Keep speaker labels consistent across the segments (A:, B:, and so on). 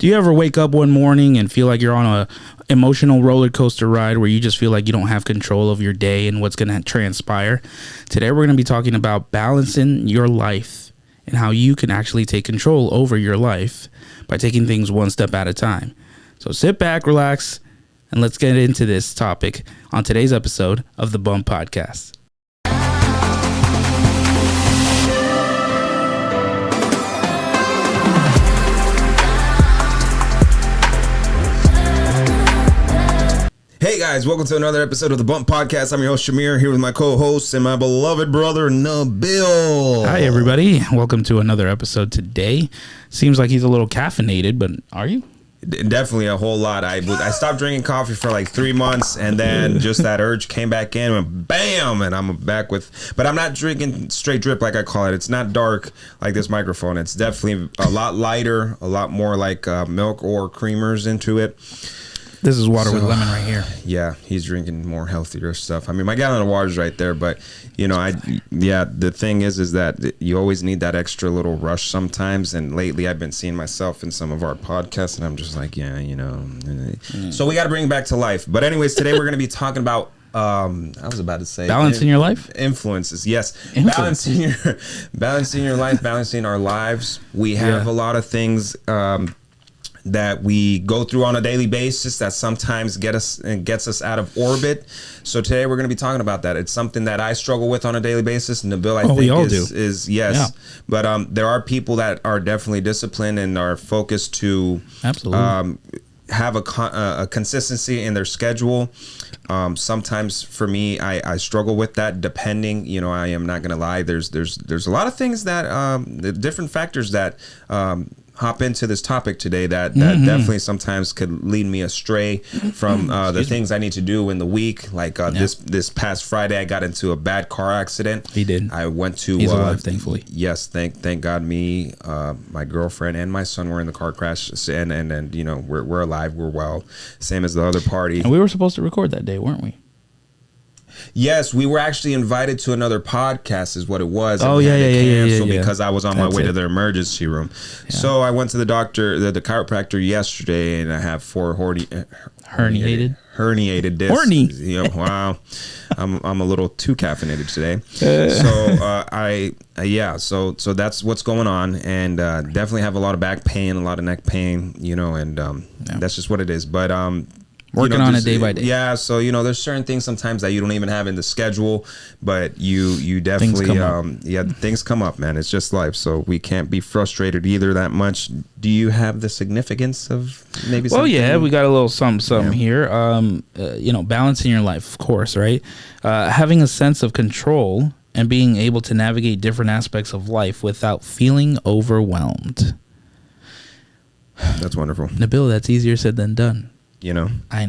A: Do you ever wake up one morning and feel like you're on a emotional roller coaster ride where you just feel like you don't have control of your day and what's going to transpire? Today we're going to be talking about balancing your life and how you can actually take control over your life by taking things one step at a time. So sit back, relax, and let's get into this topic on today's episode of the Bump Podcast.
B: Hey guys, welcome to another episode of the Bump Podcast. I'm your host Shamir, here with my co-host and my beloved brother Nabil.
A: Hi everybody, welcome to another episode today. Seems like he's a little caffeinated, but are you?
B: Definitely a whole lot. I stopped drinking coffee for like 3 months, and then just that urge came back in and bam, and I'm back with, but I'm not drinking straight drip like I call it. It's not dark like this microphone. It's definitely a lot lighter, a lot more like milk or creamers into it.
A: This is water with lemon right here.
B: Yeah, he's drinking more healthier stuff. I mean, my gallon of water is right there, but you know, the thing is that you always need that extra little rush sometimes. And lately, I've been seeing myself in some of our podcasts, and I'm just like, yeah, you know. So we got to bring it back to life. But anyways, today we're going to be talking about. I was about to say
A: balancing your life,
B: influences. Yes, balancing your life, balancing our lives. We have a lot of things. That we go through on a daily basis that sometimes gets us out of orbit. So today we're going to be talking about that. It's something that I struggle with on a daily basis. Nabil, I think
A: we all
B: is yes. Yeah. But there are people that are definitely disciplined and are focused to
A: absolutely
B: have a consistency in their schedule. Sometimes for me, I struggle with that. Depending, you know, I am not going to lie. There's a lot of things that the different factors that hop into this topic today that definitely sometimes could lead me astray from the things I need to do in the week. Like this past Friday, I got into a bad car accident.
A: He did.
B: I went to.
A: He's alive, thankfully.
B: Yes, thank God. Me, my girlfriend, and my son were in the car crash, and you know we're alive, we're well. Same as the other party.
A: And we were supposed to record that day, weren't we?
B: Yes, we were actually invited to another podcast is what it was.
A: Oh, yeah.
B: Because I was on my way to the emergency room. Yeah. So I went to the doctor, the chiropractor yesterday, and I have 4 herniated discs.
A: Horny.
B: You know, wow. I'm a little too caffeinated today. So that's what's going on, and definitely have a lot of back pain, a lot of neck pain, you know, and that's just what it is. But
A: working on it day by day.
B: Yeah, so you know, there's certain things sometimes that you don't even have in the schedule, but you definitely things come up, man. It's just life, so we can't be frustrated either that much. Do you have the significance of maybe?
A: Well, yeah, we got a little something here. You know, balancing your life, of course, right? Having a sense of control and being able to navigate different aspects of life without feeling overwhelmed.
B: That's wonderful,
A: Nabil. That's easier said than done.
B: You know,
A: I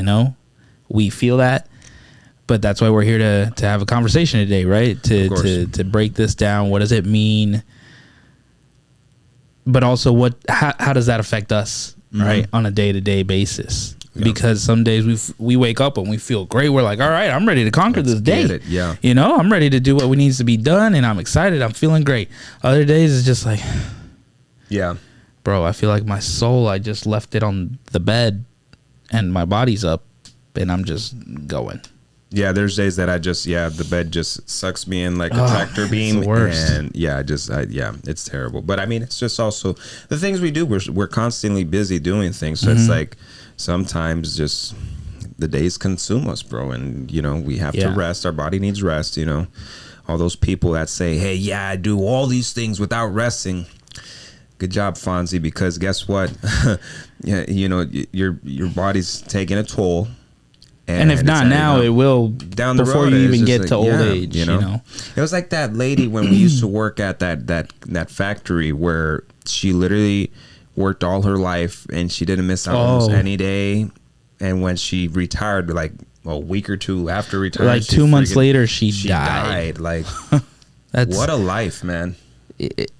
A: know we feel that, but that's why we're here to have a conversation today, right? To break this down. What does it mean? But also how does that affect us, right? On a day-to-day basis. Yeah. Because some days we wake up and we feel great. We're like, all right, I'm ready to conquer this day.
B: Yeah.
A: You know, I'm ready to do what needs to be done, and I'm excited. I'm feeling great. Other days it's just like,
B: yeah.
A: Bro, I feel like my soul, I just left it on the bed and my body's up and I'm just going.
B: Yeah, there's days that the bed just sucks me in like a tractor beam.
A: It's the worst.
B: And it's terrible. But I mean, it's just also the things we do. We're constantly busy doing things. So it's like sometimes just the days consume us, bro. And, you know, we have to rest. Our body needs rest, you know. All those people that say, hey, yeah, I do all these things without resting. Good job, Fonzie, because guess what? You know, your body's taking a toll.
A: And if not now, it will
B: down the
A: before
B: road.
A: you even get to old age, you know?
B: It was like that lady when we used to work at that factory where she literally worked all her life and she didn't miss out almost any day. And when she retired, like a week or two after retirement,
A: like 2 months later, she died.
B: Like, what a life, man.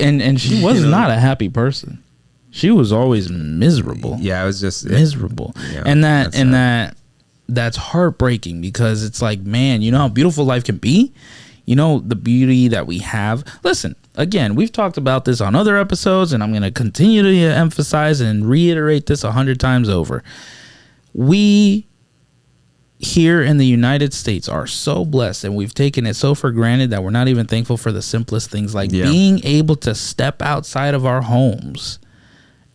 A: And she was not a happy person. She was always miserable.
B: Yeah, it was just
A: miserable.
B: Yeah,
A: and that's heartbreaking because it's like, man, you know how beautiful life can be? You know the beauty that we have? Listen, again, we've talked about this on other episodes, and I'm going to continue to emphasize and reiterate this 100 times over. We here in the United States are so blessed, and we've taken it so for granted that we're not even thankful for the simplest things, like being able to step outside of our homes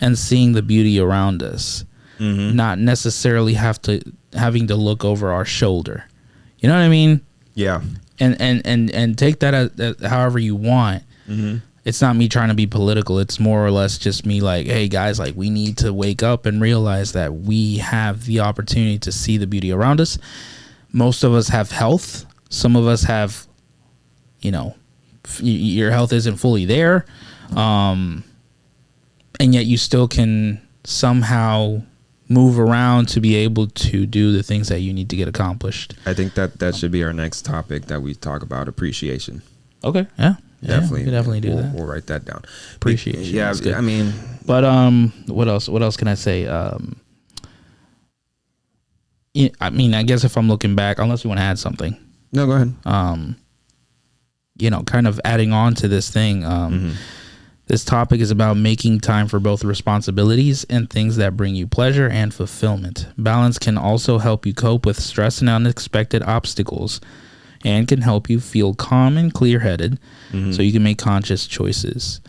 A: and seeing the beauty around us, not necessarily having to look over our shoulder. You know what I mean?
B: Yeah.
A: And take that as however you want. It's not me trying to be political. It's more or less just me like, hey guys, like we need to wake up and realize that we have the opportunity to see the beauty around us. Most of us have health. Some of us have, your health isn't fully there. And yet you still can somehow move around to be able to do the things that you need to get accomplished.
B: I think that should be our next topic that we talk about, appreciation.
A: Okay. Yeah.
B: Definitely.
A: We can definitely do that.
B: We'll write that down.
A: Appreciation.
B: Yeah. I mean,
A: but what else can I say? I guess if I'm looking back, unless you want to add something.
B: No, go ahead.
A: Kind of adding on to this thing. This topic is about making time for both responsibilities and things that bring you pleasure and fulfillment. Balance can also help you cope with stress and unexpected obstacles, and can help you feel calm and clear-headed so you can make conscious choices.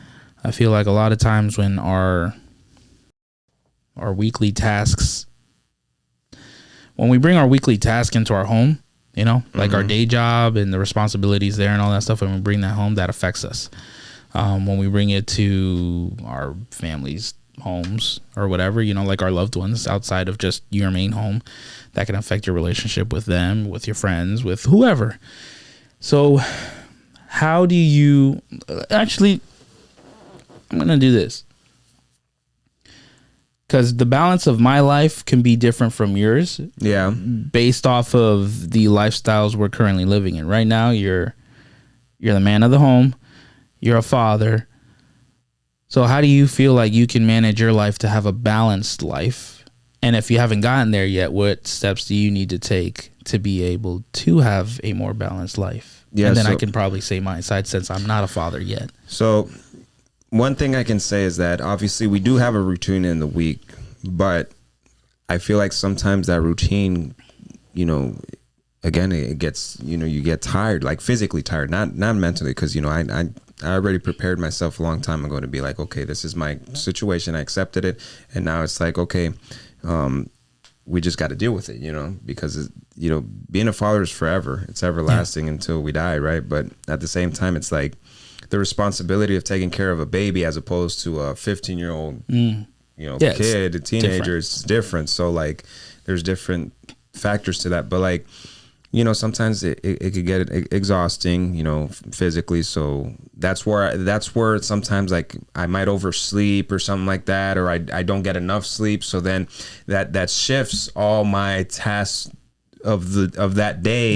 A: I feel like a lot of times when our weekly tasks, when we bring our weekly task into our home, like our day job and the responsibilities there and all that stuff, when we bring that home, that affects us. When we bring it to our families' homes or whatever, like our loved ones outside of just your main home, that can affect your relationship with them, with your friends, with whoever. So how do you actually, I'm going to do this because the balance of my life can be different from yours.
B: Yeah.
A: Based off of the lifestyles we're currently living in right now. You're the man of the home. You're a father. So how do you feel like you can manage your life to have a balanced life? And if you haven't gotten there yet, what steps do you need to take to be able to have a more balanced life? Yeah, and then I can probably say my side since I'm not a father yet.
B: So one thing I can say is that obviously we do have a routine in the week, but I feel like sometimes that routine, again, it gets, you get tired, like physically tired, not mentally, because, I already prepared myself a long time ago to be like, okay, this is my situation. I accepted it. And now it's like, okay, we just got to deal with it, because, being a father is forever. It's everlasting until we die. Right. But at the same time, it's like the responsibility of taking care of a baby as opposed to a 15-year-old, kid, a teenager, it's different. So like there's different factors to that. But like, sometimes it could get exhausting, physically. So that's where sometimes like I might oversleep or something like that, or I don't get enough sleep. So then that shifts all my tasks of that day.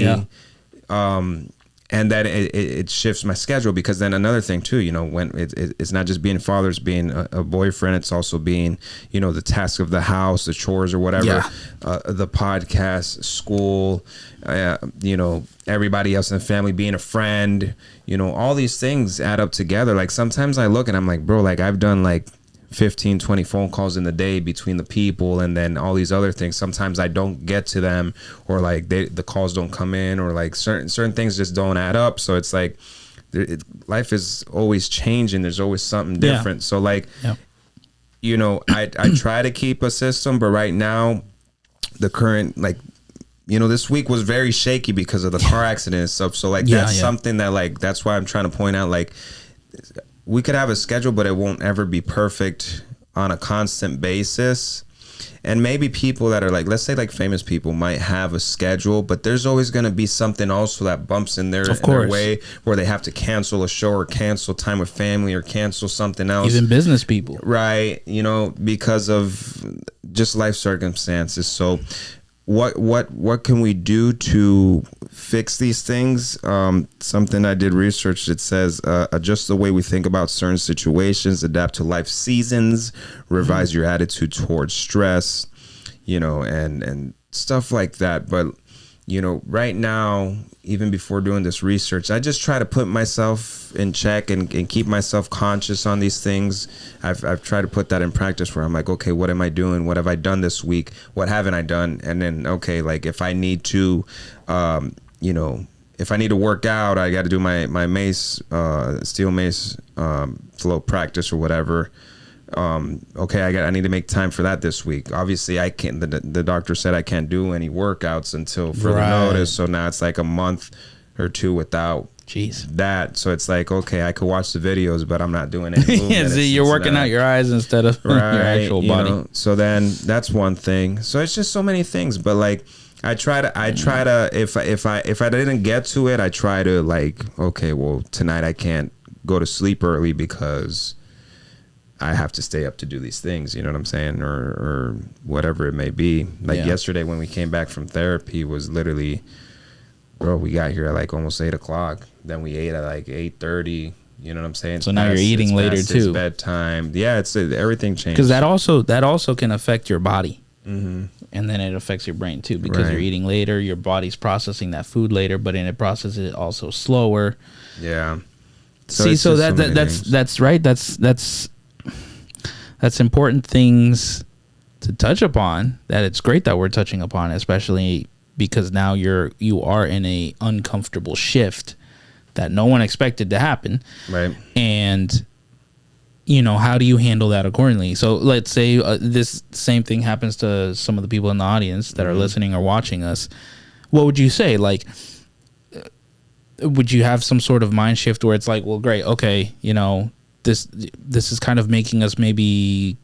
B: Yeah. And then it shifts my schedule, because then another thing too, when it's not just being father, it's being a boyfriend. It's also being, the task of the house, the chores or whatever, the podcast, school, everybody else in the family, being a friend, all these things add up together. Like sometimes I look and I'm like, bro, like I've done like 15, 20 phone calls in the day between the people, and then all these other things. Sometimes I don't get to them, or like the calls don't come in, or like certain things just don't add up. So it's like life is always changing. There's always something different. Yeah. So like, I try to keep a system, but right now the current, like, this week was very shaky because of the car accident and stuff. So like that's something that like, that's why I'm trying to point out, like, we could have a schedule, but it won't ever be perfect on a constant basis. And maybe people that are like, let's say like famous people might have a schedule, but there's always going to be something also that bumps in their way, where they have to cancel a show or cancel time with family or cancel something else.
A: Even business people.
B: Right. Because of just life circumstances. So what can we do to fix these things? Something I did research that says adjust the way we think about certain situations, adapt to life seasons, revise your attitude towards stress, and stuff like that. But right now, even before doing this research, I just try to put myself in check and keep myself conscious on these things. I've tried to put that in practice where I'm like, okay, what am I doing? What have I done this week? What haven't I done? And then, okay, like if I need to, if I need to work out, I got to do my mace, steel mace flow practice or whatever. Okay, I need to make time for that this week. Obviously, I can't. The doctor said I can't do any workouts until further notice. So now it's like a month or two without that. So it's like, okay, I could watch the videos, but I'm not doing any movement.
A: Yeah, see, you're working out your eyes instead of your actual body.
B: So then that's one thing. So it's just so many things. But like, I try to if I didn't get to it, I try to like, okay, well, tonight I can't go to sleep early because I have to stay up to do these things, you know what I'm saying? Or whatever it may be. Like yesterday when we came back from therapy was literally, bro, we got here at like almost 8:00. Then we ate at like 8:30. You know what I'm saying?
A: So now you're eating later too.
B: It's bedtime. Yeah, everything changed.
A: Because that also can affect your body. Mm-hmm. And then it affects your brain too, because you're eating later, your body's processing that food later, but in it processes it also slower.
B: Yeah.
A: So that's right. That's important things to touch upon, that it's great that we're touching upon, especially because now you are in a uncomfortable shift that no one expected to happen.
B: Right.
A: And how do you handle that accordingly? So let's say this same thing happens to some of the people in the audience that are listening or watching us. What would you say? Like, would you have some sort of mind shift where it's like, well, great, okay, this is kind of making us maybe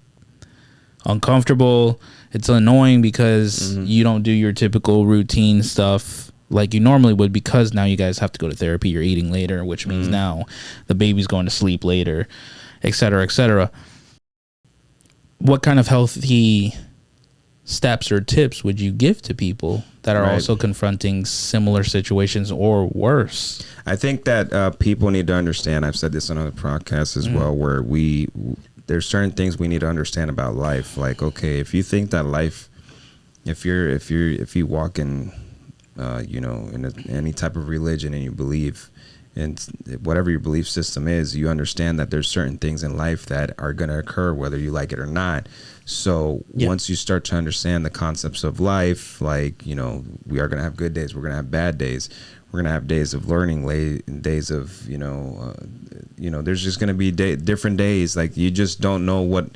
A: uncomfortable. It's annoying because you don't do your typical routine stuff like you normally would, because now you guys have to go to therapy. You're eating later, which means now the baby's going to sleep later, et cetera, et cetera. What kind of healthy steps or tips would you give to people that are also confronting similar situations or worse?
B: I think that people need to understand, I've said this on other podcasts as well, where there's certain things we need to understand about life. Like, okay, if you think that life, if you walk in, in any type of religion and you believe, and whatever your belief system is, you understand that there's certain things in life that are going to occur whether you like it or not. So once you start to understand the concepts of life, like, we are going to have good days, we're going to have bad days, we're going to have days of learning, days of, there's just going to be different days. Like, you just don't know what,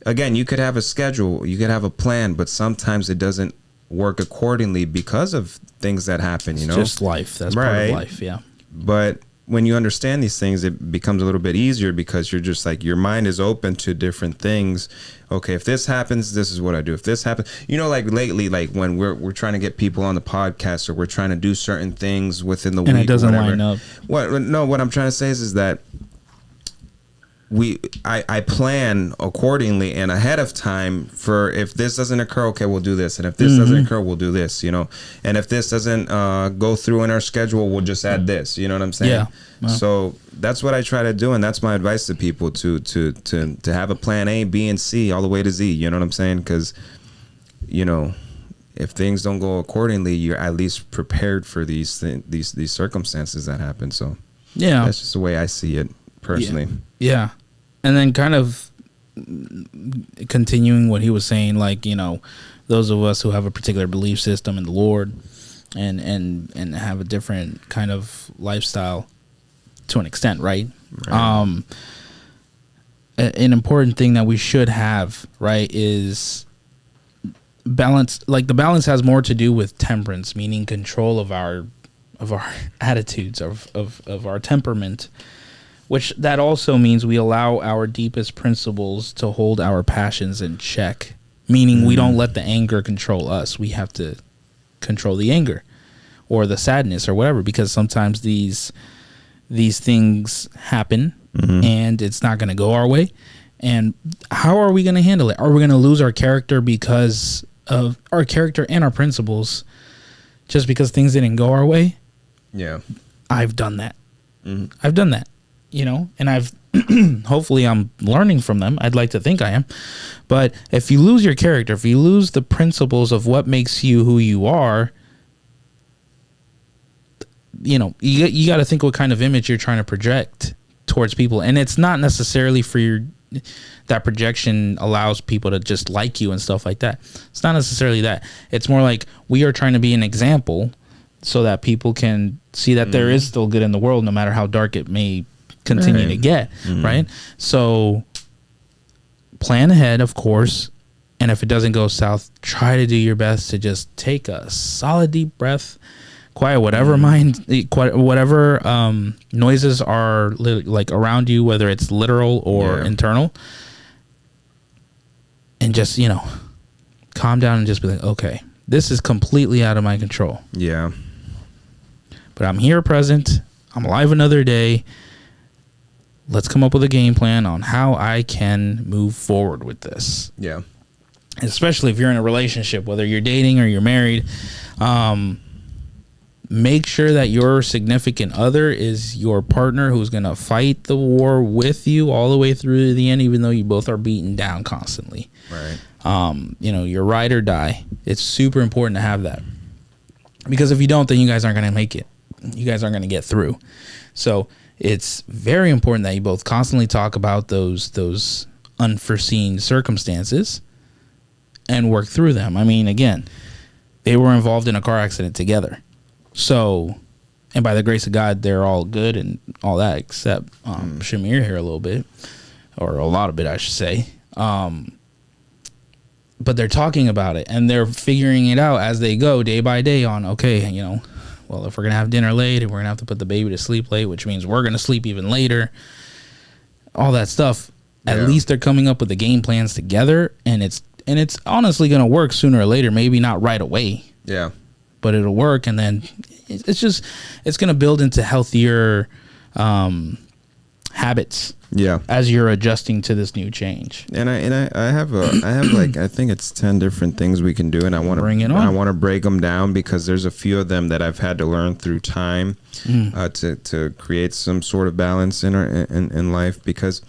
B: again, you could have a schedule, you could have a plan, but sometimes it doesn't work accordingly because of things that happen,
A: It's just life. That's part of life. Yeah.
B: But when you understand these things, it becomes a little bit easier because you're just like, your mind is open to different things. Okay, if this happens, this is what I do. If this happens, like lately, like when we're trying to get people on the podcast, or we're trying to do certain things within the week,
A: and it doesn't line up.
B: What I'm trying to say is that I plan accordingly and ahead of time for, if this doesn't occur, okay, we'll do this, and if this doesn't occur, we'll do this, and if this doesn't go through in our schedule, we'll just add this. You know what I'm saying?
A: Yeah. Well,
B: so that's what I try to do, and that's my advice to people, to have a plan A, B, and C all the way to Z. You know what I'm saying? Because if things don't go accordingly, you're at least prepared for these circumstances that happen. So
A: yeah,
B: that's just the way I see it personally.
A: Yeah. And then kind of continuing what he was saying, like, those of us who have a particular belief system in the Lord and have a different kind of lifestyle to an extent, right? An important thing that we should have, right, is balance. Like, the balance has more to do with temperance, meaning control of our attitudes, of our temperament, which that also means we allow our deepest principles to hold our passions in check, meaning we don't let the anger control us. We have to control the anger or the sadness or whatever, because sometimes these things happen and it's not going to go our way. And how are we going to handle it? Are we going to lose our character because of our character and our principles just because things didn't go our way?
B: Yeah.
A: I've done that. I've done that. And I've hopefully I'm learning from them. I'd like to think I am. But if you lose your character, if you lose the principles of what makes you who you are, you got to think what kind of image you're trying to project towards people, and it's not necessarily for that projection allows people to just like you and stuff like that. It's not necessarily that. It's more like we are trying to be an example so that people can see that there is still good in the world, no matter how dark it may continue to get, right? So plan ahead, of course, and if it doesn't go south, try to do your best to just take a solid deep breath, quiet whatever noises are like around you, whether it's literal or internal, and just calm down and just be like, okay, this is completely out of my control.
B: Yeah.
A: But I'm here, present. I'm alive another day. Let's come up with a game plan on how I can move forward with this.
B: Yeah.
A: Especially if you're in a relationship, whether you're dating or you're married, make sure that your significant other is your partner who's going to fight the war with you all the way through to the end, even though you both are beaten down constantly.
B: Right.
A: Your ride or die. It's super important to have that. Because if you don't, then you guys aren't going to make it. You guys aren't going to get through. So it's very important that you both constantly talk about those unforeseen circumstances and work through them. I mean, again, they were involved in a car accident together. So, and by the grace of God, they're all good and all that, except Shamir here a little bit, or a lot of it, I should say. But they're talking about it, and they're figuring it out as they go day by day on, okay, well, if we're going to have dinner late and we're going to have to put the baby to sleep late, which means we're going to sleep even later, all that stuff, at least they're coming up with the game plans together, and it's honestly going to work sooner or later, maybe not right away.
B: Yeah.
A: But it'll work, and then it's going to build into healthier habits.
B: Yeah.
A: As you're adjusting to this new change.
B: And I have like, I think it's 10 different things we can do, and I want to break them down because there's a few of them that I've had to learn through time to create some sort of balance in life, because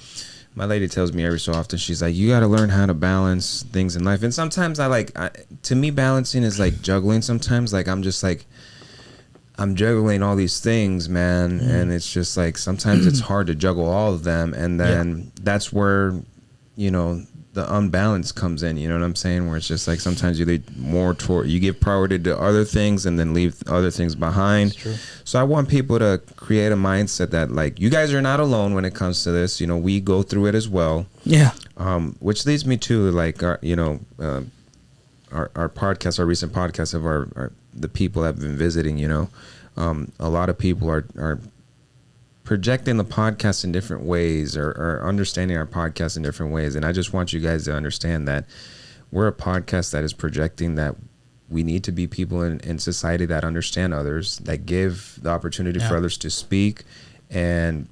B: my lady tells me every so often, she's like, you got to learn how to balance things in life. And sometimes to me, balancing is like juggling. Sometimes like I'm just like, I'm juggling all these things, man. And it's just like, sometimes it's hard to juggle all of them. And then that's where, the unbalance comes in, you know what I'm saying? Where it's just like, sometimes you lead more toward, you give priority to other things and then leave other things behind.
A: That's true.
B: So I want people to create a mindset that like, you guys are not alone when it comes to this. We go through it as well.
A: Yeah.
B: Which leads me to like, our podcast, our recent podcast of the people that have been visiting, a lot of people are projecting the podcast in different ways or understanding our podcast in different ways. And I just want you guys to understand that we're a podcast that is projecting that we need to be people in society that understand others, that give the opportunity for others to speak. And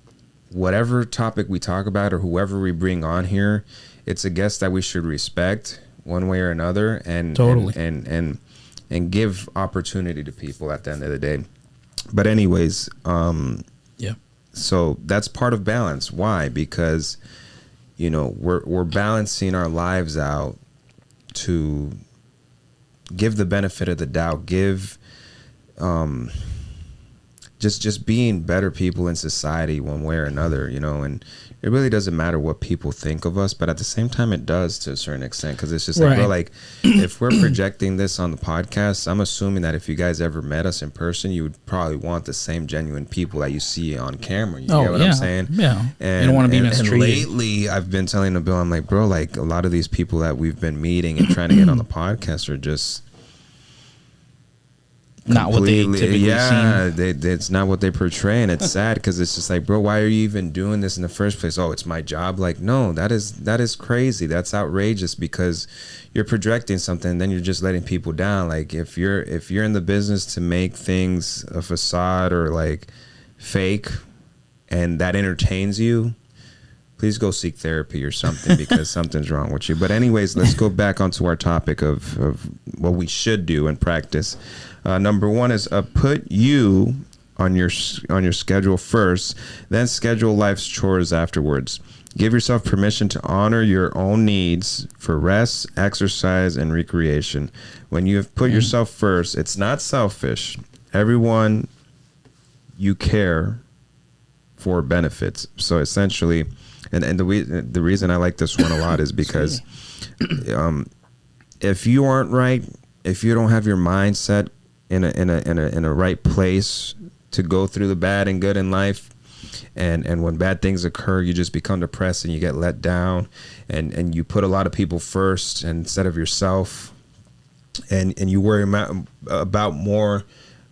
B: whatever topic we talk about or whoever we bring on here, it's a guest that we should respect one way or another, and
A: totally
B: and give opportunity to people at the end of the day. But anyways, so that's part of balance. Why? Because we're balancing our lives out to give the benefit of the doubt, give just being better people in society one way or another, and it really doesn't matter what people think of us, but at the same time it does to a certain extent, because it's just like, bro, like if we're projecting this on the podcast, I'm assuming that if you guys ever met us in person, you would probably want the same genuine people that you see on camera. You get what I'm saying?
A: Yeah.
B: And,
A: you don't want to be mistreated.
B: And lately I've been telling Bill, I'm like, bro, like a lot of these people that we've been meeting and trying to get on the podcast are just
A: not what they typically seem.
B: It's not what they portray, and it's sad because it's just like, bro, why are you even doing this in the first place? Oh, it's my job. Like, no, that is crazy. That's outrageous, because you're projecting something and then you're just letting people down. Like if you're in the business to make things a facade or like fake, and that entertains you, please go seek therapy or something, because something's wrong with you. But anyways, let's go back onto our topic of what we should do and practice. Number one is put you on your schedule first, then schedule life's chores afterwards. Give yourself permission to honor your own needs for rest, exercise, and recreation. When you have put yourself first, it's not selfish. Everyone you care for benefits. So essentially, and the reason I like this one a lot is because if you aren't right, if you don't have your mindset in a right place to go through the bad and good in life, and when bad things occur, you just become depressed and you get let down, and you put a lot of people first instead of yourself, and you worry about more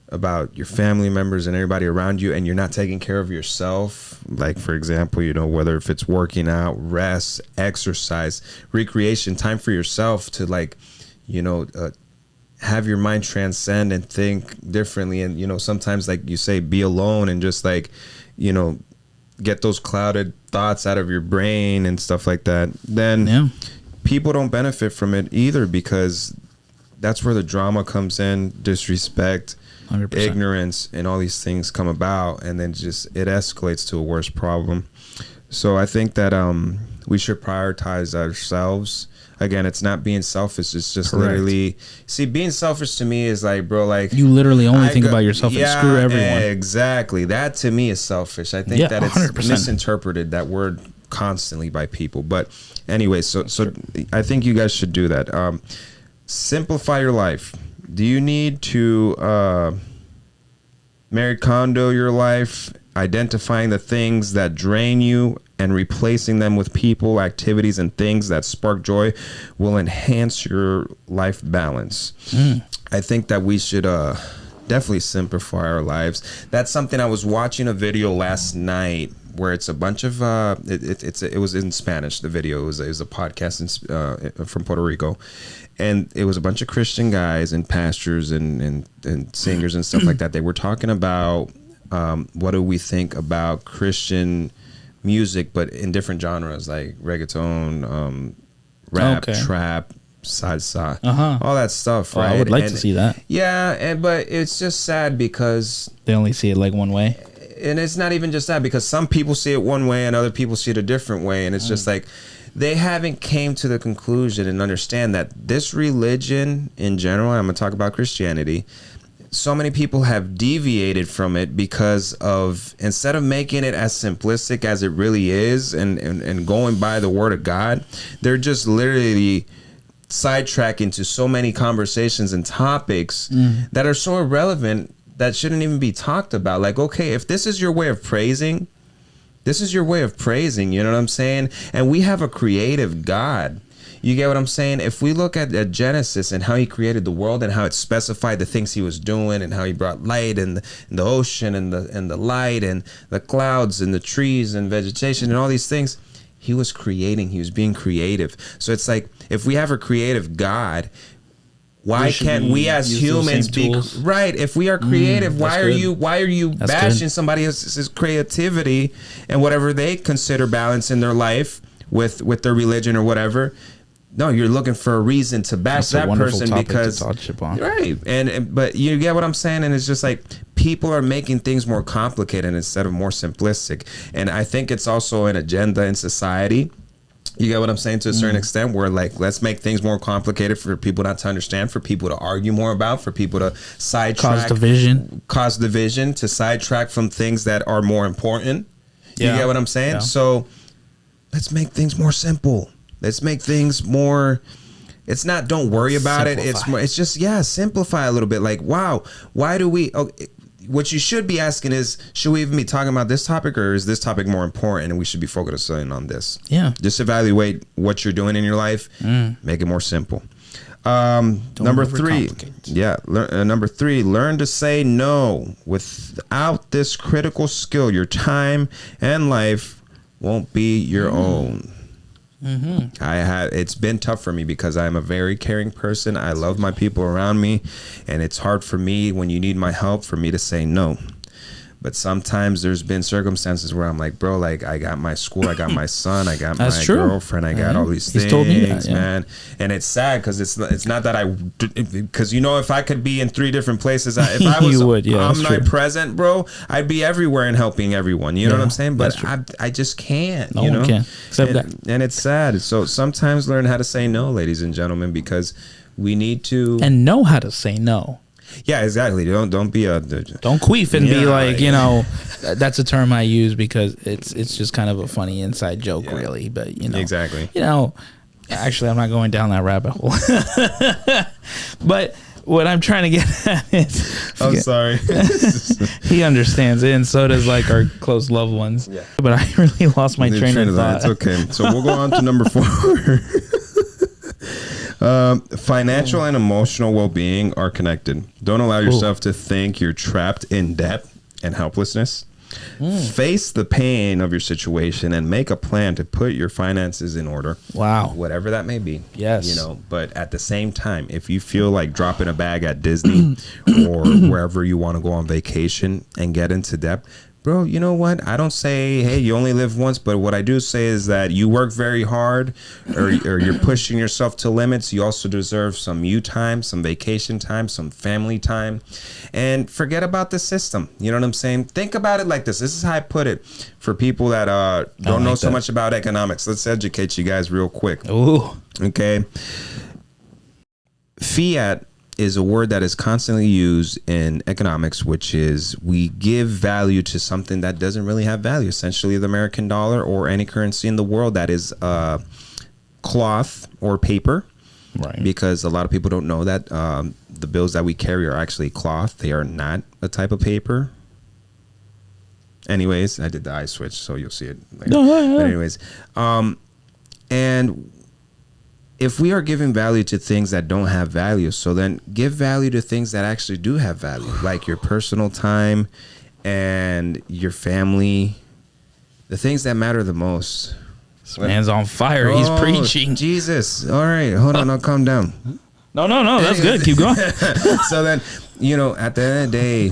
B: about your family members and everybody around you, and you're not taking care of yourself. Like, for example, whether if it's working out, rest, exercise, recreation, time for yourself to have your mind transcend and think differently. And, sometimes, like you say, be alone and just get those clouded thoughts out of your brain and stuff like that. Then people don't benefit from it either, because that's where the drama comes in, disrespect,
A: 100%.
B: ignorance, and all these things come about, and then it escalates to a worse problem. So I think that we should prioritize ourselves. Again, it's not being selfish. It's just literally, being selfish to me is like, bro, like
A: you literally only think about yourself and screw everyone.
B: Exactly. That to me is selfish. I think that it's
A: 100%.
B: misinterpreted, that word, constantly by people. But anyway, so I think you guys should do that. Simplify your life. Do you need to Marie Kondo your life, identifying the things that drain you and replacing them with people, activities, and things that spark joy will enhance your life balance? I think that we should definitely simplify our lives. That's something I was watching a video last night where it's a bunch of it was in Spanish. The video, it was a podcast from Puerto Rico, and it was a bunch of Christian guys and pastors and singers and stuff like that. They were talking about what do we think about Christian music, but in different genres, like reggaeton, rap, trap, salsa, all that stuff, right?
A: I would like to see that.
B: Yeah, but it's just sad because
A: they only see it like one way.
B: And it's not even just that, because some people see it one way and other people see it a different way. And it's just like they haven't came to the conclusion and understand that this religion in general, I'm going to talk about Christianity, so many people have deviated from it because of, instead of making it as simplistic as it really is and going by the word of God, they're just literally sidetrack into so many conversations and topics that are so irrelevant that shouldn't even be talked about. Like, okay, if this is your way of praising, this is your way of praising, you know what I'm saying? And we have a creative God. You get what I'm saying? If we look at Genesis and how he created the world and how it specified the things he was doing and how he brought light and the ocean and the light and the clouds and the trees and vegetation and all these things, he was creating, he was being creative. So it's like, if we have a creative God, why can't we as humans be right? If we are creative, why are you bashing somebody else's creativity and whatever they consider balance in their life with their religion or whatever? No, you're looking for a reason to bash that person because right. And but you get what I'm saying? And it's just like people are making things more complicated instead of more simplistic. And I think it's also an agenda in society. You get what I'm saying, to a certain extent, where like, let's make things more complicated for people not to understand, for people to argue more about, for people to sidetrack, cause division, to sidetrack from things that are more important. You get what I'm saying? Yeah. So let's make things more simple. Let's make things more, it's not, don't worry about it. It's more, it's just, simplify a little bit. Like, wow, why do we, what you should be asking is, should we even be talking about this topic, or is this topic more important and we should be focusing on this? Yeah. Just evaluate what you're doing in your life. Make it more simple. Number three. Number three, learn to say no. Without this critical skill, your time and life won't be your own. It's been tough for me because I'm a very caring person. I love my people around me, and it's hard for me when you need my help for me to say no. But sometimes there's been circumstances where I'm like, bro, like I got my school, I got my son, I got my girlfriend, I got all these things, told me that, man. And it's sad because it's not that because if I could be in 3 different places, if I was omnipresent, bro, I'd be everywhere and helping everyone. You know what I'm saying? But I just can't. No one can. Except that. And it's sad. So sometimes learn how to say no, ladies and gentlemen, because we need to
A: and know how to say no.
B: Yeah, exactly. Don't be a
A: Don't queef and be
B: Yeah,
A: like,
B: right.
A: you know, that's a term I use because it's just kind of a funny inside joke,
B: Yeah.
A: really. But you know,
B: Exactly.
A: You know, actually, I'm not going down that rabbit hole. But what I'm trying to get at is,
B: I'm sorry.
A: he understands it, and so does like our close loved ones.
B: Yeah.
A: But I really lost my train of thought.
B: It's okay. So we'll go on to number 4. Financial and emotional well-being are connected. Don't allow yourself to think you're trapped in debt and helplessness. Face the pain of your situation and make a plan to put your finances in order.
A: Wow.
B: Whatever that may be.
A: Yes.
B: You know, but at the same time, if you feel like dropping a bag at Disney or wherever you want to go on vacation and get into debt, bro, you know what? I don't say, hey, you only live once, but what I do say is that you work very hard or you're pushing yourself to limits. You also deserve some you time, some vacation time, some family time, and forget about the system. You know what I'm saying? Think about it like this. This is how I put it for people that don't know so much about economics. Let's educate you guys real quick.
A: Ooh.
B: Okay. Fiat is a word that is constantly used in economics, which is we give value to something that doesn't really have value. Essentially, the American dollar or any currency in the world that is cloth or paper.
A: Right.
B: Because a lot of people don't know that the bills that we carry are actually cloth. They are not a type of paper. Anyways, I did the eye switch, so you'll see it later. But anyways, and if we are giving value to things that don't have value, so then give value to things that actually do have value, like your personal time and your family, the things that matter the most.
A: This man's on fire. He's preaching.
B: Jesus. All right. Hold on. I'll calm down.
A: No. That's good. Keep going.
B: So then, you know, at the end of the day,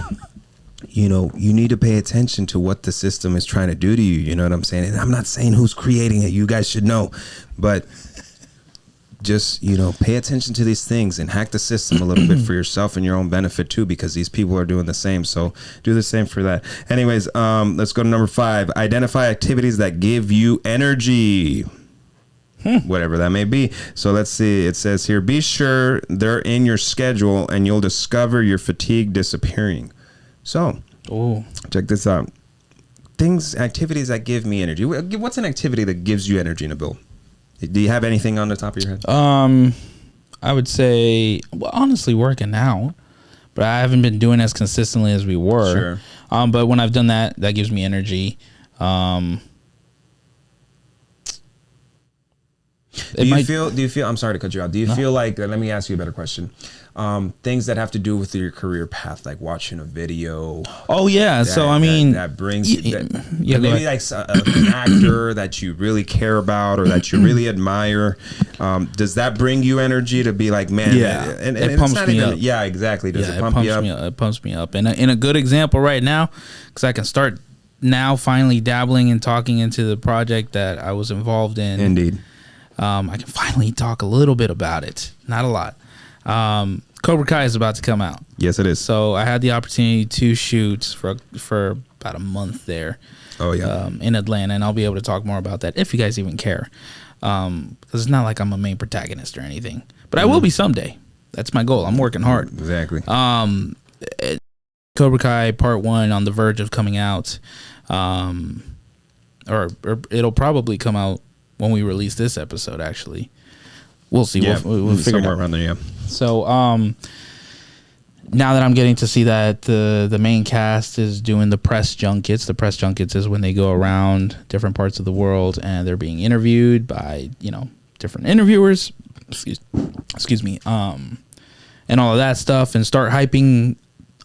B: you know, you need to pay attention to what the system is trying to do to you. You know what I'm saying? And I'm not saying who's creating it. You guys should know. But just, you know, pay attention to these things and hack the system a little bit for yourself and your own benefit too, because these people are doing the same. So do the same for that. Anyways, let's go to number 5. Identify activities that give you energy. Whatever that may be. So let's see. It says here, be sure they're in your schedule and you'll discover your fatigue disappearing. So check this out. Activities that give me energy. What's an activity that gives you energy, Nabil? Do you have anything on the top of your head?
A: I would say, well, honestly, working out, but I haven't been doing as consistently as we were.
B: Sure.
A: But when I've done that, that gives me energy. Do you
B: feel, I'm sorry to cut you out. Do you feel like, let me ask you a better question. Things that have to do with your career path, like watching a video.
A: Oh yeah. So I mean,
B: that brings you, maybe like an actor that you really care about or that you really admire. Does that bring you energy to be like, man?
A: Yeah.
B: And
A: it pumps me up.
B: Yeah, exactly. Does it pump you up?
A: It pumps me up. And in a good example right now, because I can start now finally dabbling and talking into the project that I was involved in.
B: Indeed.
A: I can finally talk a little bit about it. Not a lot. Cobra Kai is about to come out.
B: Yes, it is.
A: So I had the opportunity to shoot for about a month there.
B: Oh, yeah.
A: In Atlanta, and I'll be able to talk more about that if you guys even care. Because it's not like I'm a main protagonist or anything. But I will be someday. That's my goal. I'm working hard.
B: Exactly.
A: Cobra Kai Part 1 on the verge of coming out. Or it'll probably come out when we release this episode, actually. We'll see.
B: Yeah,
A: we'll figure it
B: somewhere
A: out.
B: around there, yeah.
A: So, now that I'm getting to see that the main cast is doing the press junkets. The press junkets is when they go around different parts of the world and they're being interviewed by, different interviewers. Excuse me. And all of that stuff, and start hyping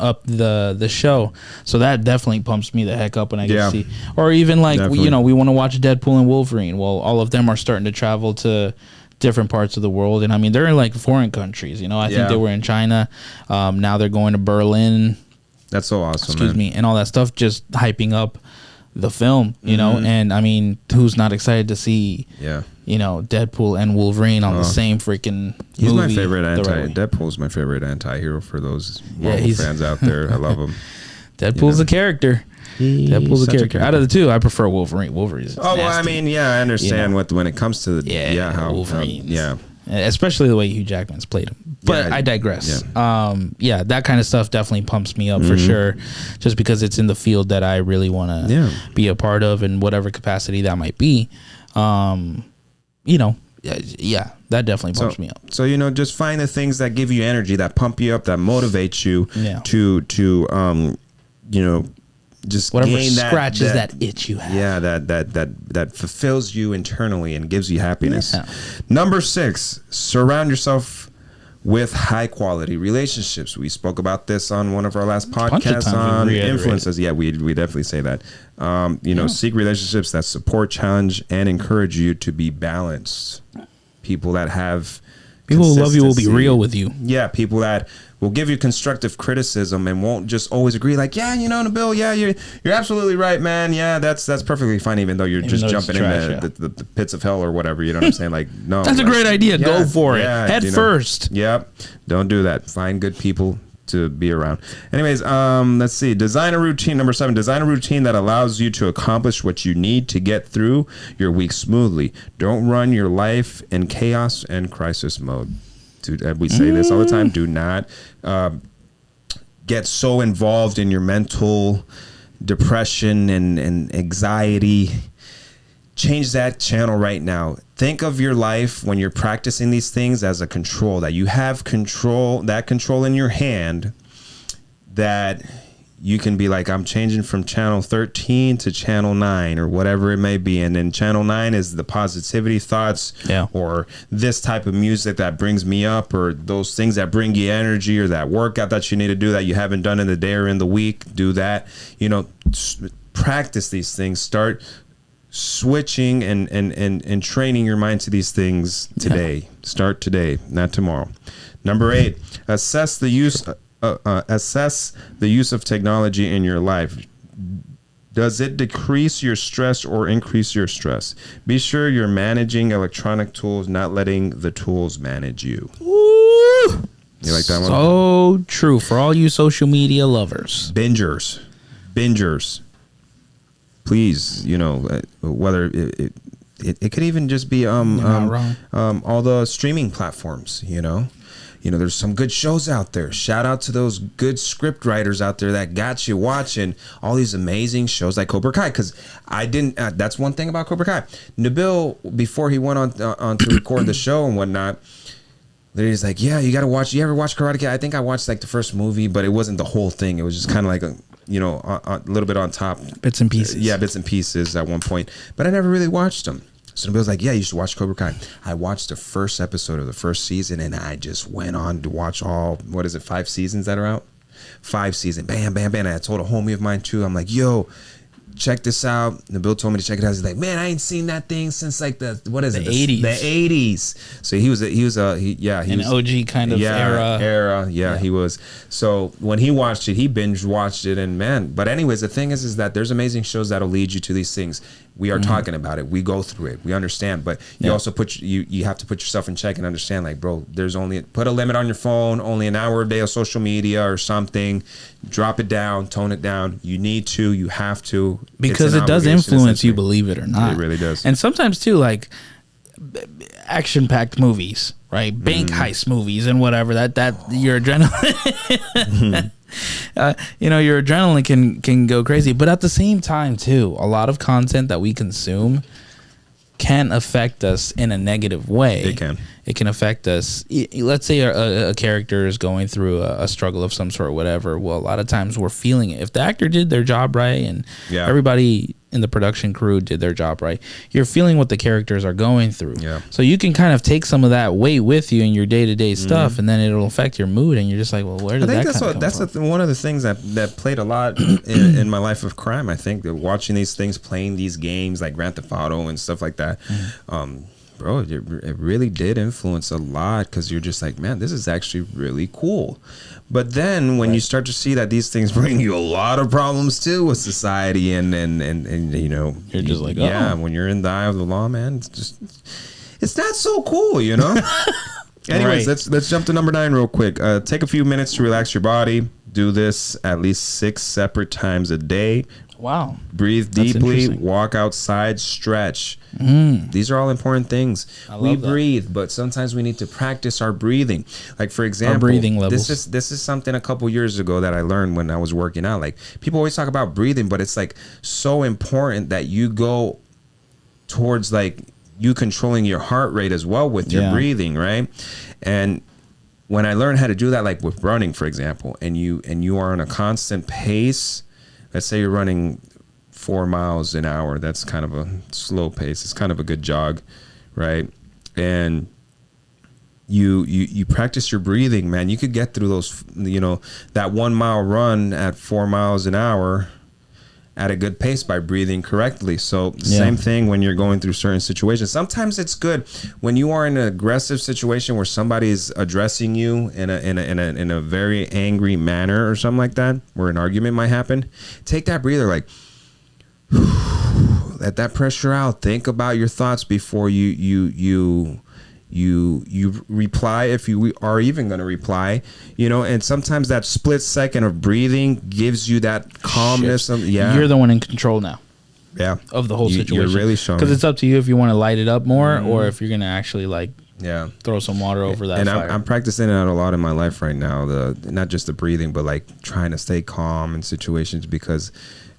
A: up the show. So that definitely pumps me the heck up when I get to see. Or even like, we want to watch Deadpool and Wolverine. Well, all of them are starting to travel to different parts of the world, and I mean they're in like foreign countries. I think they were in China. Now they're going to Berlin.
B: That's so awesome.
A: Excuse me, and all that stuff, just hyping up the film. And I mean, who's not excited to see? Deadpool and Wolverine on the same freaking.
B: He's
A: movie
B: my favorite Deadpool's my favorite anti-hero for those Marvel fans out there. I love him.
A: Deadpool's a character. Deadpool's a character. Out of the two, I prefer Wolverine. Wolverine's nasty.
B: Well, I mean, I understand when it comes to
A: Wolverine.
B: Especially
A: the way Hugh Jackman's played him. But
B: Yeah,
A: I digress. Yeah, that kind of stuff definitely pumps me up for sure, just because it's in the field that I really want to be a part of in whatever capacity that might be. You know, yeah, that definitely pumps me up.
B: So, you know, just find the things that give you energy, that pump you up, that motivate you to you know, just
A: Whatever
B: gain
A: scratches that itch you have.
B: Yeah, that fulfills you internally and gives you happiness.
A: Yeah.
B: Number 6, surround yourself with high quality relationships. We spoke about this on one of our last podcasts on influences. Yeah, we definitely say that. You know, seek relationships that support, challenge, and encourage you to be balanced. People that have
A: people who love you will be real with you.
B: Yeah, people that will give you constructive criticism and won't just always agree. Like, yeah, you know, Nabil, yeah, you're absolutely right, man. Yeah, that's perfectly fine, even though you're just jumping in the pits of hell or whatever. You know what I'm saying? Like, no,
A: that's a great idea. Go for it. Head first.
B: Yep. Don't do that. Find good people to be around. Anyways, let's see. Design a routine. Number 7, design a routine that allows you to accomplish what you need to get through your week smoothly. Don't run your life in chaos and crisis mode. We say this all the time. Do not get so involved in your mental depression and anxiety. Change that channel right now. Think of your life when you're practicing these things as a control, that you have control in your hand, that you can be like, I'm changing from channel 13 to channel 9 or whatever it may be. And then channel 9 is the positivity thoughts or this type of music that brings me up, or those things that bring you energy, or that workout that you need to do that you haven't done in the day or in the week. Do that. You know, practice these things. Start switching and training your mind to these things today. Start today, not tomorrow. Number 8, assess the use of technology in your life. Does it decrease your stress or increase your stress? Be sure you're managing electronic tools, not letting the tools manage you.
A: Ooh,
B: you like that one?
A: So true for all you social media lovers.
B: Bingers. Please, you know, whether it could even just be all the streaming platforms, you know. You know, there's some good shows out there. Shout out to those good script writers out there that got you watching all these amazing shows like Cobra Kai. Because I didn't. That's one thing about Cobra Kai. Nabil, before he went on to record the show and whatnot, he's like, "Yeah, you got to watch. You ever watch Karate Kid?" I think I watched like the first movie, but it wasn't the whole thing. It was just kind of like a little bit on top,
A: bits and pieces.
B: Yeah, bits and pieces at one point. But I never really watched them. So Nabil's like, yeah, you should watch Cobra Kai. I watched the first episode of the first season, and I just went on to watch all, 5 seasons that are out? 5 seasons. Bam, bam, bam. And I told a homie of mine, too. I'm like, yo, check this out. Nabil told me to check it out. He's like, man, I ain't seen that thing since like the 80s. The 80s. So he was an
A: OG kind of era.
B: Yeah, he was. So when he watched it, he binge watched it, and man. But anyways, the thing is that there's amazing shows that'll lead you to these things. We are talking about it. We go through it. We understand. But you also you have to put yourself in check and understand, like, bro, put a limit on your phone, only an hour a day of social media or something. Drop it down, tone it down. You need to, you have to.
A: Because it does influence you, believe it or not.
B: It really does.
A: And sometimes too, like action-packed movies, right? Bank heist movies and whatever. That your adrenaline. Your adrenaline can go crazy, but at the same time too, a lot of content that we consume can affect us in a negative way. It can affect us. Let's say a character is going through a struggle of some sort or whatever. Well, a lot of times we're feeling it. If the actor did their job right and everybody in the production crew did their job right, you're feeling what the characters are going through. Yeah. So you can kind of take some of that weight with you in your day-to-day stuff, and then it'll affect your mood, and you're just like, well, where did that come from?
B: That's one of the things that played a lot in my life of crime. I think that watching these things, playing these games like Grand Theft Auto and stuff like that, bro, it really did influence a lot, because you're just like, man, this is actually really cool. But then when you start to see that these things bring you a lot of problems too with society and you know,
A: you're just like,
B: when you're in the eye of the law, man, it's not so cool, you know. Anyways, let's jump to number 9 real quick. Take a few minutes to relax your body. Do this at least 6 separate times a day
A: Wow.
B: Breathe
A: That's
B: deeply,
A: interesting.
B: walk outside, stretch. These are all important things.
A: I
B: We
A: love that.
B: breathe, but sometimes we need to practice our breathing. Like, for example,
A: breathing levels.
B: this is something a couple years ago that I learned when I was working out. Like, people always talk about breathing, but it's like so important that you go towards like you controlling your heart rate as well with your
A: Yeah.
B: breathing, right? And when I learned how to do that, like with running, for example, and you are on a constant pace, let's say you're running 4 miles an hour, that's kind of a slow pace. It's kind of a good jog, right? And you practice your breathing, man. You could get through those, that 1 mile run at 4 miles an hour at a good pace by breathing correctly. So same thing when you're going through certain situations. Sometimes it's good when you are in an aggressive situation where somebody's addressing you in a very angry manner or something like that, where an argument might happen. Take that breather, like let that pressure out. Think about your thoughts before you reply, if you are even going to reply, and sometimes that split second of breathing gives you that calmness.
A: You're the one in control now of the whole situation.
B: You're really showing,
A: because it's up to you if you want to light it up more or if you're going to actually like throw some water over that
B: and
A: fire.
B: I'm practicing it a lot in my life right now, not just the breathing, but like trying to stay calm in situations, because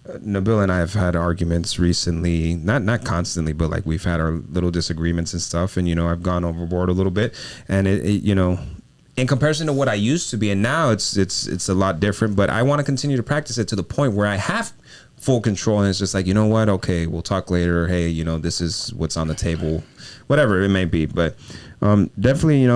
B: Nabil and I have had arguments recently, not constantly, but like we've had our little disagreements and stuff, and I've gone overboard a little bit, and it in comparison to what I used to be, and now it's a lot different, but I want to continue to practice it to the point where I have full control, and it's just like, what, okay, we'll talk later, hey, this is what's on the table, whatever it may be. But definitely,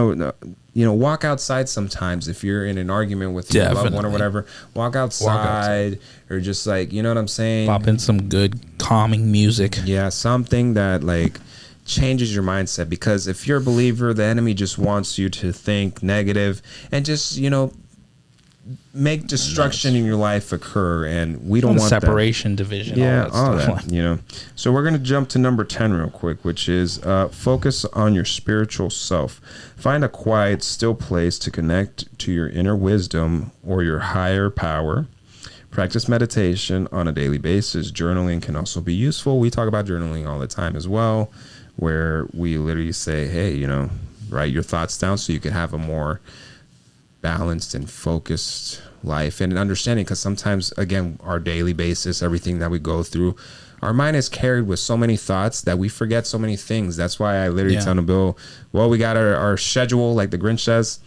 B: walk outside sometimes if you're in an argument with your loved one or whatever. Walk outside, or just like, you know what I'm saying?
A: Pop in some good calming music.
B: Yeah, something that like changes your mindset, because if you're a believer, the enemy just wants you to think negative and just, make destruction in your life occur, and we don't want
A: separation, division,
B: all that. So we're going to jump to number 10 real quick, which is focus on your spiritual self. Find a quiet, still place to connect to your inner wisdom or your higher power. Practice meditation on a daily basis. Journaling can also be useful. We talk about journaling all the time as well, where we literally say, hey, write your thoughts down so you can have a more balanced and focused life, and an understanding, because sometimes, again, our daily basis, everything that we go through, our mind is carried with so many thoughts that we forget so many things. That's why I literally tell Nabil, well, we got our schedule, like the Grinch says,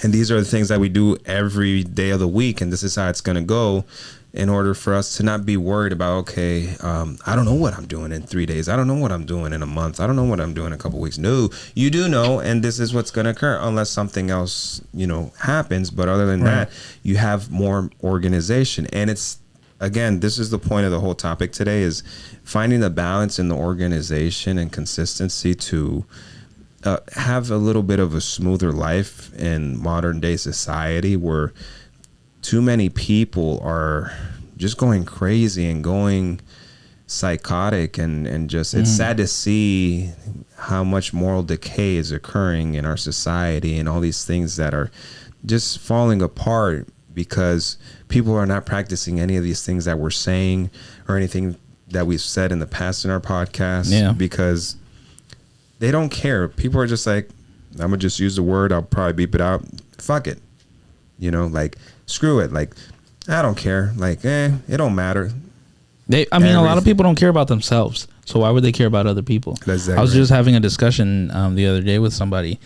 B: and these are the things that we do every day of the week, and this is how it's going to go, in order for us to not be worried about, okay, I don't know what I'm doing in 3 days. I don't know what I'm doing in a month. I don't know what I'm doing in a couple weeks. No, you do know, and this is what's going to occur unless something else, happens. But other than that, you have more organization. And it's, again, this is the point of the whole topic today, is finding the balance in the organization and consistency to have a little bit of a smoother life in modern day society, where too many people are just going crazy and going psychotic, and just it's sad to see how much moral decay is occurring in our society, and all these things that are just falling apart because people are not practicing any of these things that we're saying or anything that we've said in the past in our podcast, because they don't care. People are just like, I'm gonna just use the word, I'll probably beep it out, fuck it, like, screw it, like, I don't care, like, it don't matter.
A: A lot of people don't care about themselves, so why would they care about other people? I was just having a discussion the other day with somebody,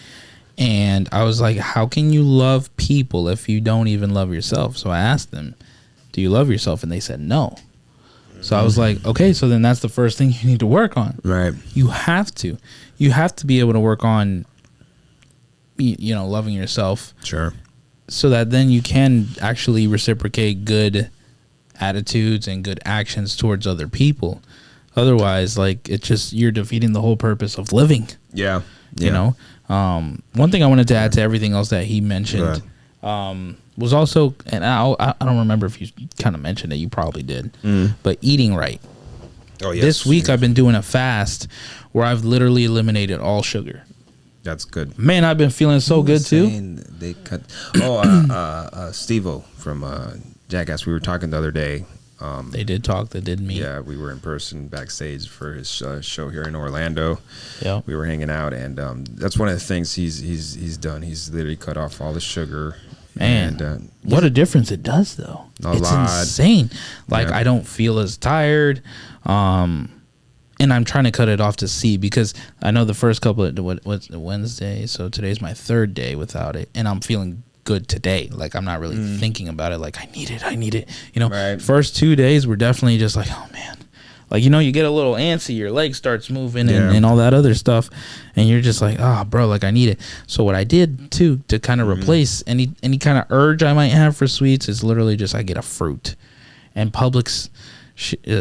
A: and I was like, how can you love people if you don't even love yourself? So I asked them, do you love yourself? And they said no. So I was like, okay, so then that's the first thing you need to work on.
B: Right.
A: You have to be able to work on loving yourself.
B: Sure.
A: So that then you can actually reciprocate good attitudes and good actions towards other people. Otherwise, like, it's just, you're defeating the whole purpose of living.
B: Yeah.
A: One thing I wanted to add to everything else that he mentioned was also, and I don't remember if you kind of mentioned it, you probably did, but eating right.
B: Oh, yes.
A: This week I've been doing a fast where I've literally eliminated all sugar.
B: That's good.
A: Man, I've been feeling so good too.
B: They cut. Steve-O from Jackass. We were talking the other day.
A: They did talk. They did meet.
B: Yeah, we were in person backstage for his show here in Orlando.
A: Yeah.
B: We were hanging out, and that's one of the things he's done. He's literally cut off all the sugar.
A: Man,
B: And,
A: what a difference it does, though. It's
B: lot.
A: insane. Like,
B: Yeah.
A: I don't feel as tired. And I'm trying to cut it off to see, because I know the first couple of what's Wednesday, so today's my third day without it, and I'm feeling good today. Like, I'm not really thinking about it. Like, I need it. You know,
B: Right.
A: first 2 days were definitely just like, oh man, like, you know, you get a little antsy, your leg starts moving and all that other stuff, and you're just like, oh bro, like, I need it. So what I did too to kind of replace any kind of urge I might have for sweets is literally just I get a fruit, and Publix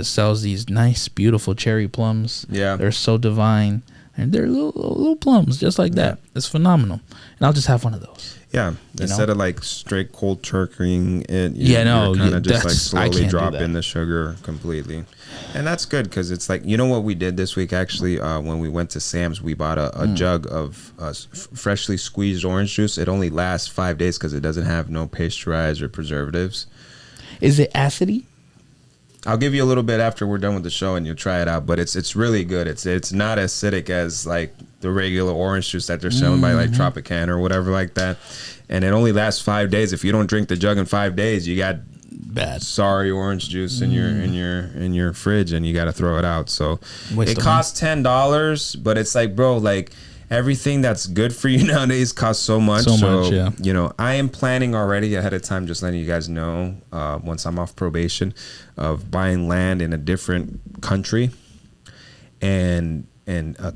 A: sells these nice, beautiful cherry plums.
B: Yeah.
A: They're so divine. And they're little plums, just like that. It's phenomenal. And I'll just have one of those.
B: Yeah. Instead of like straight cold turkeying it, kind of just like slowly dropping the sugar completely. And that's good, because it's like, you know what we did this week actually, when we went to Sam's, we bought a jug of freshly squeezed orange juice. It only lasts 5 days because it doesn't have no pasteurized or preservatives.
A: Is it acidy?
B: I'll give you a little bit after we're done with the show, and you'll try it out. But it's really good. It's not acidic as like the regular orange juice that they're selling by like Tropicana or whatever like that. And it only lasts 5 days. If you don't drink the jug in 5 days, you got
A: bad
B: sorry orange juice in your fridge, and you got to throw it out. So it costs $10, but it's like, bro, like, everything that's good for you nowadays costs so much.
A: Yeah.
B: You know, I am planning already ahead of time, just letting you guys know, once I'm off probation, of buying land in a different country and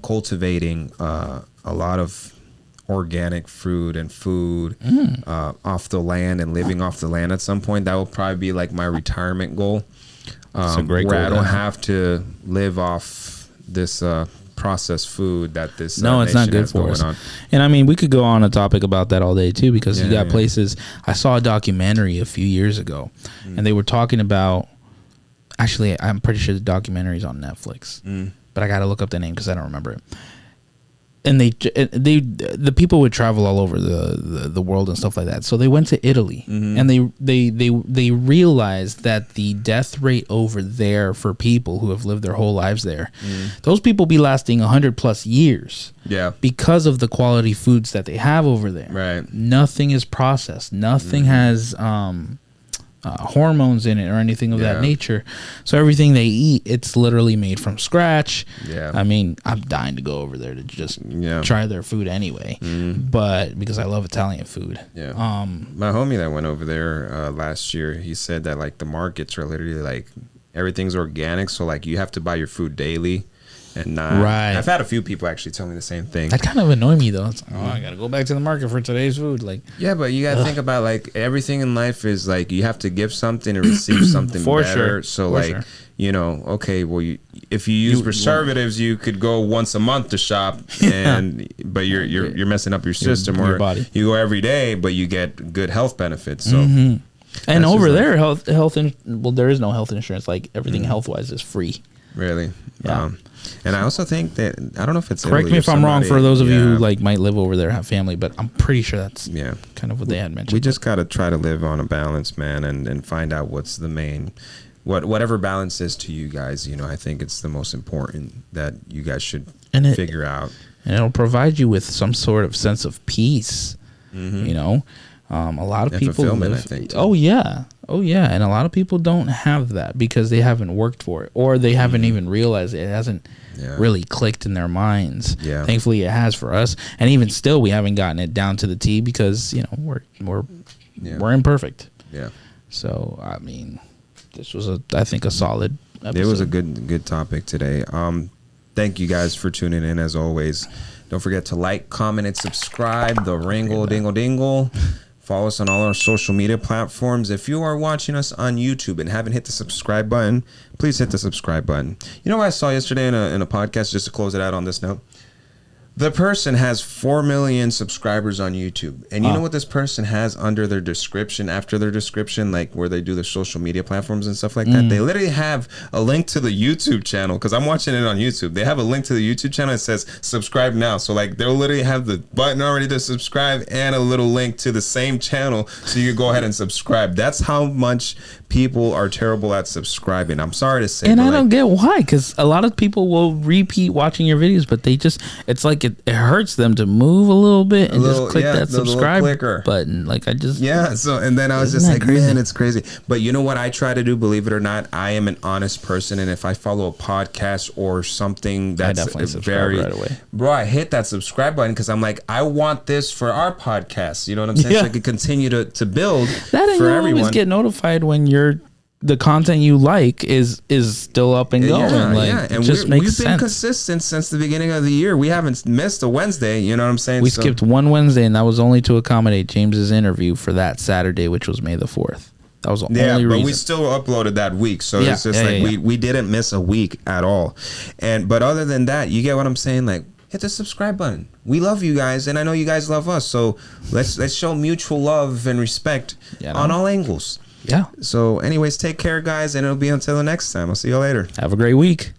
B: cultivating a lot of organic fruit and food off the land, and living off the land at some point. That will probably be like my retirement goal.
A: It's a great goal.
B: Where I don't have to live off this processed food that this
A: no, it's not good for us. And I mean, we could go on a topic about that all day too, because you got places. I saw a documentary a few years ago, and they were talking about. Actually, I'm pretty sure the documentary's on Netflix, but I got to look up the name because I don't remember it. And the people would travel all over the world and stuff like that. So they went to Italy, and they realized that the death rate over there for people who have lived their whole lives there, those people be lasting 100+ years.
B: Yeah.
A: Because of the quality foods that they have over there.
B: Right.
A: Nothing is processed. Nothing has hormones in it or anything of that nature. So everything they eat, it's literally made from scratch.
B: Yeah.
A: I mean, I'm dying to go over there to just try their food anyway, but because I love Italian food.
B: Yeah. My homie that went over there last year, he said that like the markets are literally like everything's organic, so like you have to buy your food daily. And
A: right.
B: I've had a few people actually tell me the same thing.
A: That kind of annoyed me though. It's like, I gotta go back to the market for today's food. Like,
B: yeah, but you gotta think about like everything in life is like you have to give something and receive something
A: for
B: better.
A: Sure.
B: So like you know, okay, well, if you use preservatives, you could go once a month to shop, but you're messing up your system. Your body. You go every day, but you get good health benefits. So.
A: And over there, there is no health insurance. Like everything health wise is free.
B: Really? Yeah. And I also think that I don't know if it's
A: correct me if I'm wrong for those of you who like might live over there, have family, but I'm pretty sure that's kind of what they had mentioned.
B: We just got to try to live on a balance, man, and find out what's the main, whatever balance is to you guys. You know, I think it's the most important that you guys should figure out.
A: And it'll provide you with some sort of sense of peace. You know, a lot of people
B: fulfillment, I think, too.
A: Oh yeah, and a lot of people don't have that because they haven't worked for it, or they haven't even realized it hasn't really clicked in their minds. Yeah. Thankfully, it has for us, and even still, we haven't gotten it down to the T because you know we're imperfect. Yeah. So I mean, this was I think a solid episode.
B: It was a good topic today. Thank you guys for tuning in as always. Don't forget to like, comment, and subscribe. The Ringle Dingle Dingle. Follow us on all our social media platforms. If you are watching us on YouTube and haven't hit the subscribe button, please hit the subscribe button. You know what I saw yesterday in a podcast, just to close it out on this note? The person has 4 million subscribers on YouTube. And you know what this person has under their description, after their description, like where they do the social media platforms and stuff like that? They literally have a link to the YouTube channel, because I'm watching it on YouTube. They have a link to the YouTube channel that says subscribe now. So like they'll literally have the button already to subscribe and a little link to the same channel so you go ahead and subscribe. That's how much people are terrible at subscribing. I'm sorry to say.
A: And I don't get why, because a lot of people will repeat watching your videos, but they just, it's like it hurts them to move a little bit and just click that subscribe button. Like I just,
B: so, and then I was just like, man, it's crazy. But you know what I try to do, believe it or not, I am an honest person, and if I follow a podcast or something that's
A: I definitely subscribe right away.
B: Bro, I hit that subscribe button because I'm like, I want this for our podcast. You know what I'm saying? So I can continue to build
A: that, for everyone. Always get notified when the content you like is still up and going.
B: And
A: we've
B: been consistent since the beginning of the year. We haven't missed a Wednesday. You know what I'm saying?
A: We skipped one Wednesday, and that was only to accommodate James's interview for that Saturday, which was May the 4th. That was the only reason. But
B: we still uploaded that week, so it's just we didn't miss a week at all. But other than that, you get what I'm saying? Like, hit the subscribe button. We love you guys, and I know you guys love us. So let's show mutual love and respect on all angles.
A: Yeah.
B: So anyways, take care, guys, and it'll be until the next time. I'll see you later.
A: Have a great week.